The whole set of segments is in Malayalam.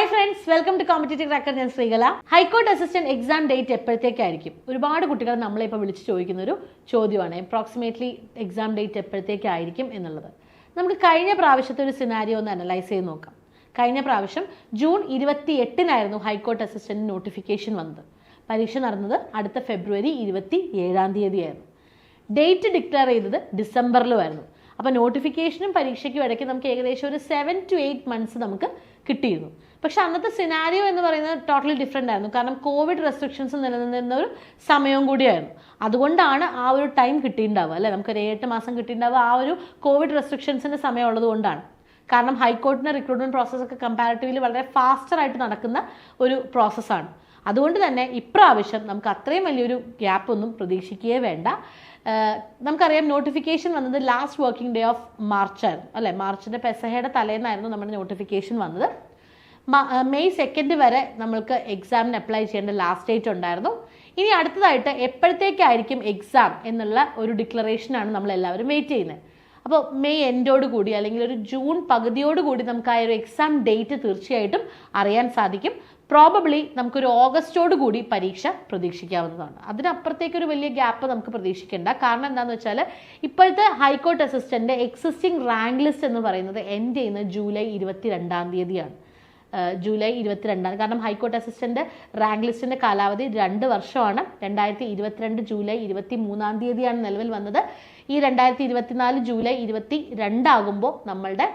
Hi friends, welcome to competitive cracker. ഞാൻ Sreekala. High court assistant exam date എപ്പോഴത്തേക്കായിരിക്കും? ഒരുപാട് കുട്ടികൾ നമ്മളെ ഇപ്പോൾ വിളിച്ച് ചോദിക്കുന്ന ഒരു ചോദ്യമാണ്. അപ്രോക്സിമേറ്റ്ലി എക്സാം ഡേറ്റ് എപ്പോഴത്തേക്കായിരിക്കും എന്നുള്ളത്. നമുക്ക് കഴിഞ്ഞ പ്രാവശ്യത്തെ ഒരു സിനാരിയോ ഒന്ന് അനലൈസ് ചെയ്ത് നോക്കാം. കഴിഞ്ഞ പ്രാവശ്യം ജൂൺ 28-നായിരുന്നു ഹൈക്കോർട്ട് അസിസ്റ്റന്റ് നോട്ടിഫിക്കേഷൻ വന്നത്. പരീക്ഷ നടന്നത് അടുത്ത ഫെബ്രുവരി 27-ആയിരുന്നു. ഡേറ്റ് ഡിക്ലെയർ ചെയ്തത് ഡിസംബറിലുമായിരുന്നു. അപ്പോൾ നോട്ടിഫിക്കേഷനും പരീക്ഷയ്ക്കും ഇടയ്ക്ക് നമുക്ക് ഏകദേശം ഒരു 7 to 8 months നമുക്ക് കിട്ടിയിരുന്നു. പക്ഷെ അന്നത്തെ സിനാരിയോ എന്ന് പറയുന്നത് ടോട്ടലി ഡിഫറെൻ്റ് ആയിരുന്നു. കാരണം കോവിഡ് റെസ്ട്രിക്ഷൻസ് നിലനിന്നിരുന്ന ഒരു സമയവും കൂടിയായിരുന്നു. അതുകൊണ്ടാണ് ആ ഒരു ടൈം കിട്ടിയിട്ടുണ്ടാവുക, അല്ലേ? നമുക്കൊരു 7 മാസം കിട്ടിയിട്ടുണ്ടാവുക ആ ഒരു കോവിഡ് റെസ്ട്രിക്ഷൻസിൻ്റെ സമയം ഉള്ളത് കൊണ്ടാണ്. കാരണം ഹൈക്കോർട്ടിൻ്റെ റിക്രൂട്ട്മെൻറ്റ് പ്രോസസ്സൊക്കെ കമ്പാരിറ്റീവ്ലി വളരെ ഫാസ്റ്ററായിട്ട് നടക്കുന്ന ഒരു പ്രോസസ്സാണ്. അതുകൊണ്ട് തന്നെ ഇപ്രാവശ്യം നമുക്ക് അത്രയും വലിയൊരു ഗ്യാപ്പ് ഒന്നും പ്രതീക്ഷിക്കുകയേ വേണ്ട. നമുക്കറിയാം, നോട്ടിഫിക്കേഷൻ വന്നത് ലാസ്റ്റ് വർക്കിംഗ് ഡേ ഓഫ് മാർച്ചായിരുന്നു, അല്ലേ? മാർച്ചിൻ്റെ പെസഹയുടെ തലേന്നായിരുന്നു നമ്മുടെ നോട്ടിഫിക്കേഷൻ വന്നത്. മെയ് 2 വരെ നമ്മൾക്ക് എക്സാമിന് അപ്ലൈ ചെയ്യേണ്ട ലാസ്റ്റ് ഡേറ്റ് ഉണ്ടായിരുന്നു. ഇനി അടുത്തതായിട്ട് എപ്പോഴത്തേക്കായിരിക്കും എക്സാം എന്നുള്ള ഒരു ഡിക്ലറേഷനാണ് നമ്മളെല്ലാവരും വെയിറ്റ് ചെയ്യുന്നത്. അപ്പോൾ മെയ് എൻഡോട് കൂടി അല്ലെങ്കിൽ ഒരു ജൂൺ പകുതിയോട് കൂടി നമുക്ക് ആ ഒരു എക്സാം ഡേറ്റ് തീർച്ചയായിട്ടും അറിയാൻ സാധിക്കും. പ്രോബബ്ലി നമുക്കൊരു ഓഗസ്റ്റോട് കൂടി പരീക്ഷ പ്രതീക്ഷിക്കാവുന്നതാണ്. അതിനപ്പുറത്തേക്കൊരു വലിയ ഗ്യാപ്പ് നമുക്ക് പ്രതീക്ഷിക്കേണ്ട. കാരണം എന്താണെന്ന് വെച്ചാൽ ഇപ്പോഴത്തെ high court assistant existing rank list എന്ന് പറയുന്നത് എൻഡ് ചെയ്യുന്നത് ജൂലൈ 22-ആണ്. ജൂലൈ 22. കാരണം ഹൈക്കോർട്ട് അസിസ്റ്റന്റ് റാങ്ക് ലിസ്റ്റിന്റെ കാലാവധി 2 വർഷമാണ്. 2022 ജൂലൈ 23 നിലവിൽ വന്നത്. ഈ 2024 ജൂലൈ 22 ആകുമ്പോൾ നമ്മളുടെ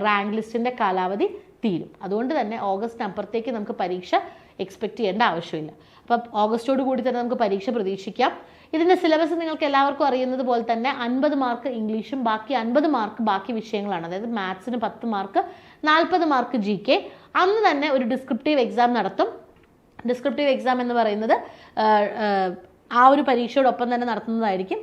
റാങ്ക് ലിസ്റ്റിന്റെ കാലാവധി തീരും. അതുകൊണ്ട് തന്നെ ഓഗസ്റ്റിനപ്പുറത്തേക്ക് നമുക്ക് പരീക്ഷ എക്സ്പെക്ട് ചെയ്യേണ്ട ആവശ്യമില്ല. അപ്പം ഓഗസ്റ്റോട് കൂടി തന്നെ നമുക്ക് പരീക്ഷ പ്രതീക്ഷിക്കാം. ഇതിൻ്റെ സിലബസ് നിങ്ങൾക്ക് എല്ലാവർക്കും അറിയുന്നത് പോലെ തന്നെ 50 മാർക്ക് ഇംഗ്ലീഷും ബാക്കി 50 മാർക്ക് ബാക്കി വിഷയങ്ങളാണ്. അതായത് മാത്സിന് 10 മാർക്ക്, 40 മാർക്ക് GK. അന്ന് തന്നെ ഒരു ഡിസ്ക്രിപ്റ്റീവ് എക്സാം നടത്തും. ഡിസ്ക്രിപ്റ്റീവ് എക്സാം എന്ന് പറയുന്നത് ആ ഒരു പരീക്ഷയോടൊപ്പം തന്നെ നടത്തുന്നതായിരിക്കും.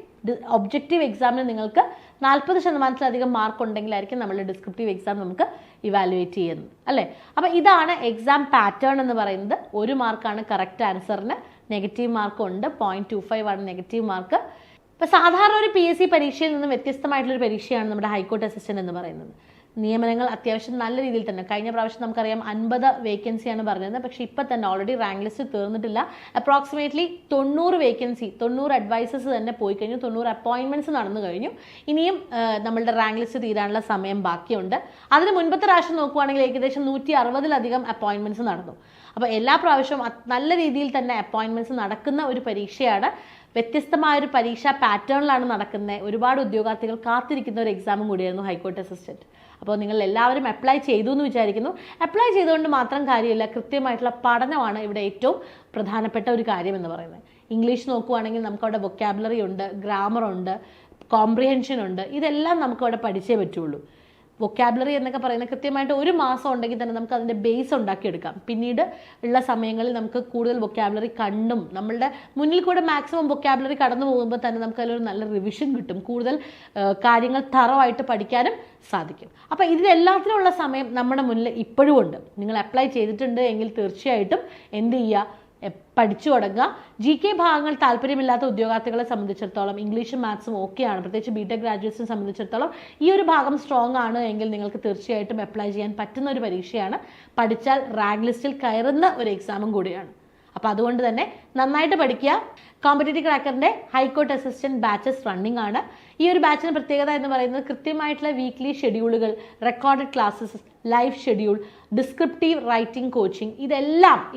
ഒബ്ജക്റ്റീവ് എക്സാമിന് നിങ്ങൾക്ക് 40% മാർക്ക് ഉണ്ടെങ്കിലായിരിക്കും നമ്മളുടെ ഡിസ്ക്രിപ്റ്റീവ് എക്സാം നമുക്ക് ഇവാലുവേറ്റ് ചെയ്യുന്നത്, അല്ലേ? അപ്പോൾ ഇതാണ് എക്സാം പാറ്റേൺ എന്ന് പറയുന്നത്. 1 മാർക്കാണ് കറക്റ്റ് ആൻസറിന്. നെഗറ്റീവ് മാർക്ക് ഉണ്ട്. 0.25 ആണ് നെഗറ്റീവ് മാർക്ക്. ഇപ്പോൾ സാധാരണ ഒരു PSC പരീക്ഷയിൽ നിന്നും വ്യത്യസ്തമായിട്ടുള്ളൊരു പരീക്ഷയാണ് നമ്മുടെ ഹൈക്കോർട്ട് അസിസ്റ്റന്റ് എന്ന് പറയുന്നത്. നിയമനങ്ങൾ അത്യാവശ്യം നല്ല രീതിയിൽ തന്നെ, കഴിഞ്ഞ പ്രാവശ്യം നമുക്കറിയാം 50 വേക്കൻസിയാണ് പറഞ്ഞത്. പക്ഷേ ഇപ്പം തന്നെ ഓൾറെഡി റാങ്ക് ലിസ്റ്റ് തീർന്നിട്ടില്ല. അപ്രോക്സിമേറ്റ്ലി 90 വേക്കൻസി, 90 അഡ്വൈസസ് തന്നെ പോയി കഴിഞ്ഞു. 90 അപ്പോയിൻമെൻറ്റ്സ് നടന്നു കഴിഞ്ഞു. ഇനിയും നമ്മളുടെ റാങ്ക് ലിസ്റ്റ് തീരാനുള്ള സമയം ബാക്കിയുണ്ട്. അതിന് മുൻപത്തെ പ്രാവശ്യം നോക്കുവാണെങ്കിൽ ഏകദേശം 160-ലധികം അപ്പോയിൻമെൻറ്റ്സ് നടന്നു. അപ്പോൾ എല്ലാ പ്രാവശ്യവും നല്ല രീതിയിൽ തന്നെ അപ്പോയിൻമെൻറ്റ്സ് നടക്കുന്ന ഒരു പരീക്ഷയാണ്. വ്യത്യസ്തമായൊരു പരീക്ഷാ പാറ്റേണിലാണ് നടക്കുന്നത്. ഒരുപാട് ഉദ്യോഗാർത്ഥികൾ കാത്തിരിക്കുന്ന ഒരു എക്സാമും കൂടിയായിരുന്നു ഹൈക്കോർട്ട് അസിസ്റ്റന്റ്. അപ്പോൾ നിങ്ങൾ എല്ലാവരും അപ്ലൈ ചെയ്തു എന്ന് വിചാരിക്കുന്നു. അപ്ലൈ ചെയ്തുകൊണ്ട് മാത്രം കാര്യമില്ല, കൃത്യമായിട്ടുള്ള പഠനമാണ് ഇവിടെ ഏറ്റവും പ്രധാനപ്പെട്ട ഒരു കാര്യം എന്ന് പറയുന്നത്. ഇംഗ്ലീഷ് നോക്കുവാണെങ്കിൽ നമുക്കവിടെ വൊക്കാബുലറി ഉണ്ട്, ഗ്രാമർ ഉണ്ട്, കോംപ്രിഹെൻഷൻ ഉണ്ട്. ഇതെല്ലാം നമുക്കവിടെ പഠിച്ചേ പറ്റുള്ളൂ. വൊക്കാബുലറി എന്നൊക്കെ പറയുന്നത് കൃത്യമായിട്ട് 1 മാസം ഉണ്ടെങ്കിൽ തന്നെ നമുക്ക് അതിൻ്റെ ബേസ് ഉണ്ടാക്കിയെടുക്കാം. പിന്നീട് ഉള്ള സമയങ്ങളിൽ നമുക്ക് കൂടുതൽ വൊക്കാബുലറി കണ്ടും നമ്മളുടെ മുന്നിൽ കൂടെ മാക്സിമം വൊക്കാബുലറി കടന്നു പോകുമ്പോൾ തന്നെ നമുക്ക് അതിലൊരു നല്ല റിവിഷൻ കിട്ടും. കൂടുതൽ കാര്യങ്ങൾ തറവായിട്ട് പഠിക്കാനും സാധിക്കും. അപ്പോൾ ഇതിനെല്ലാത്തിനുള്ള സമയം നമ്മുടെ മുന്നിൽ ഇപ്പോഴും ഉണ്ട്. നിങ്ങൾ അപ്ലൈ ചെയ്തിട്ടുണ്ട് എങ്കിൽ തീർച്ചയായിട്ടും എന്ത് ചെയ്യുക? പഠിച്ചു തുടങ്ങുക. GK ഭാഗങ്ങൾ താല്പര്യമില്ലാത്ത ഉദ്യോഗാർത്ഥികളെ സംബന്ധിച്ചിടത്തോളം ഇംഗ്ലീഷും മാത്സും ഓക്കെയാണ്. പ്രത്യേകിച്ച് BTech ഗ്രാജുവേറ്റ്സിനെ സംബന്ധിച്ചിടത്തോളം ഈ ഒരു ഭാഗം സ്ട്രോങ് ആണ് എങ്കിൽ നിങ്ങൾക്ക് തീർച്ചയായിട്ടും അപ്ലൈ ചെയ്യാൻ പറ്റുന്ന ഒരു പരീക്ഷയാണ്. പഠിച്ചാൽ റാങ്ക് ലിസ്റ്റിൽ കയറുന്ന ഒരു എക്സാമും കൂടിയാണ്. അപ്പോൾ അതുകൊണ്ട് തന്നെ നന്നായിട്ട് പഠിക്കുക. കോമ്പറ്റേറ്റീവ് ക്രാക്കറിൻ്റെ ഹൈക്കോർട്ട് അസിസ്റ്റന്റ് ബാച്ചസ് റണ്ണിംഗ് ആണ്. ഈ ഒരു ബാച്ചിന് പ്രത്യേകത എന്ന് പറയുന്നത് കൃത്യമായിട്ടുള്ള വീക്ക്ലി ഷെഡ്യൂളുകൾ, recorded classes, live schedule, descriptive writing coaching,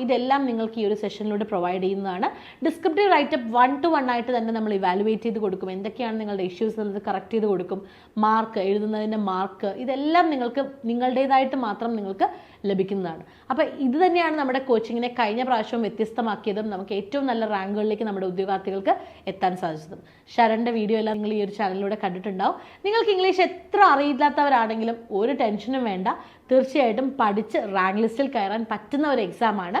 ഇതെല്ലാം നിങ്ങൾക്ക് ഈ ഒരു സെഷനിലൂടെ പ്രൊവൈഡ് ചെയ്യുന്നതാണ്. ഡിസ്ക്രിപ്റ്റീവ് റൈറ്റപ്പ് 1 to 1 ആയിട്ട് തന്നെ നമ്മൾ ഇവാലുവേറ്റ് ചെയ്ത് കൊടുക്കും. എന്തൊക്കെയാണ് നിങ്ങളുടെ ഇഷ്യൂസ് എന്നത് കറക്റ്റ് ചെയ്ത് കൊടുക്കും. മാർക്ക്, എഴുതുന്നതിൻ്റെ മാർക്ക്, ഇതെല്ലാം നിങ്ങൾക്ക് നിങ്ങളുടേതായിട്ട് മാത്രം നിങ്ങൾക്ക് ലഭിക്കുന്നതാണ്. അപ്പോൾ ഇത് തന്നെയാണ് നമ്മുടെ കോച്ചിങ്ങിനെ കഴിഞ്ഞ പ്രാവശ്യം വ്യത്യസ്തമാക്കിയതും നമുക്ക് ഏറ്റവും നല്ല റാങ്കുകളിലേക്ക് നമ്മുടെ ഉദ്യോഗാർത്ഥികൾക്ക് എത്താൻ സാധിച്ചതും. ശരണിൻ്റെ വീഡിയോ എല്ലാം നിങ്ങൾ ഈ ഒരു ചാനലിലൂടെ കണ്ടിട്ടുണ്ടാവും. നിങ്ങൾക്ക് ഇംഗ്ലീഷ് എത്ര അറിയില്ലാത്തവരാണെങ്കിലും ഒരു ടെൻഷനും വേണ്ട. തീർച്ചയായിട്ടും പഠിച്ച് റാങ്ക് ലിസ്റ്റിൽ കയറാൻ പറ്റുന്ന ഒരു എക്സാമാണ്.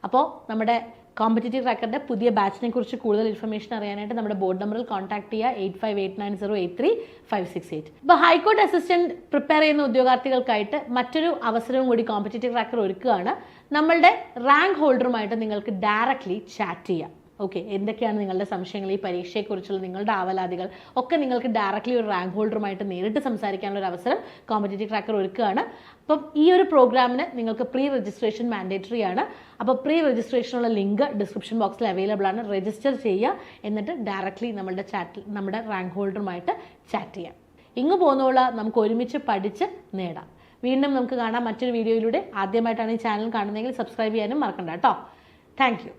അപ്പോൾ നമ്മുടെ കോമ്പറ്റേറ്റീവ് ക്രാക്കറിൻ്റെ പുതിയ ബാച്ചിനെ കുറിച്ച് കൂടുതൽ ഇൻഫർമേഷൻ അറിയാനായിട്ട് നമ്മുടെ ബോർഡ് നമ്പറിൽ കോൺടാക്ട് ചെയ്യുക 8589083568. ഇപ്പോൾ ഹൈക്കോർട്ട് അസിസ്റ്റന്റ് പ്രിപ്പയർ ചെയ്യുന്ന ഉദ്യോഗാർത്ഥികൾക്കായിട്ട് മറ്റൊരു അവസരവും കൂടി കോമ്പറ്റേറ്റീവ് ക്രാക്കർ ഒരുക്കുകയാണ്. നമ്മളുടെ റാങ്ക് ഹോൾഡറുമായിട്ട് നിങ്ങൾക്ക് ഡയറക്റ്റ്ലി ചാറ്റ് ചെയ്യാം. ഓക്കെ, എന്തൊക്കെയാണ് നിങ്ങളുടെ സംശയങ്ങൾ, ഈ പരീക്ഷയെക്കുറിച്ചുള്ള നിങ്ങളുടെ ആവലാതികൾ ഒക്കെ നിങ്ങൾക്ക് ഡയറക്റ്റ്ലി ഒരു റാങ്ക് ഹോൾഡറുമായിട്ട് നേരിട്ട് സംസാരിക്കാനുള്ള ഒരു അവസരം കോമ്പറ്റേറ്റീവ് ട്രാക്കർ ഒരുക്കുകയാണ്. അപ്പം ഈ ഒരു പ്രോഗ്രാമിന് നിങ്ങൾക്ക് പ്രീ രജിസ്ട്രേഷൻ മാൻഡേറ്ററി ആണ്. അപ്പോൾ പ്രീ രജിസ്ട്രേഷനുള്ള ലിങ്ക് ഡിസ്ക്രിപ്ഷൻ ബോക്സിൽ അവൈലബിൾ ആണ്. രജിസ്റ്റർ ചെയ്യുക, എന്നിട്ട് ഡയറക്റ്റ്ലി നമ്മുടെ റാങ്ക് ഹോൾഡറുമായിട്ട് ചാറ്റ് ചെയ്യാം. ഇങ്ങ് പോന്നോളാം, നമുക്ക് ഒരുമിച്ച് പഠിച്ച് നേടാം. വീണ്ടും നമുക്ക് കാണാം മറ്റൊരു വീഡിയോയിലൂടെ. ആദ്യമായിട്ടാണ് ഈ ചാനൽ കാണുന്നതെങ്കിൽ സബ്സ്ക്രൈബ് ചെയ്യാനും മറക്കണ്ട കേട്ടോ. Thank you.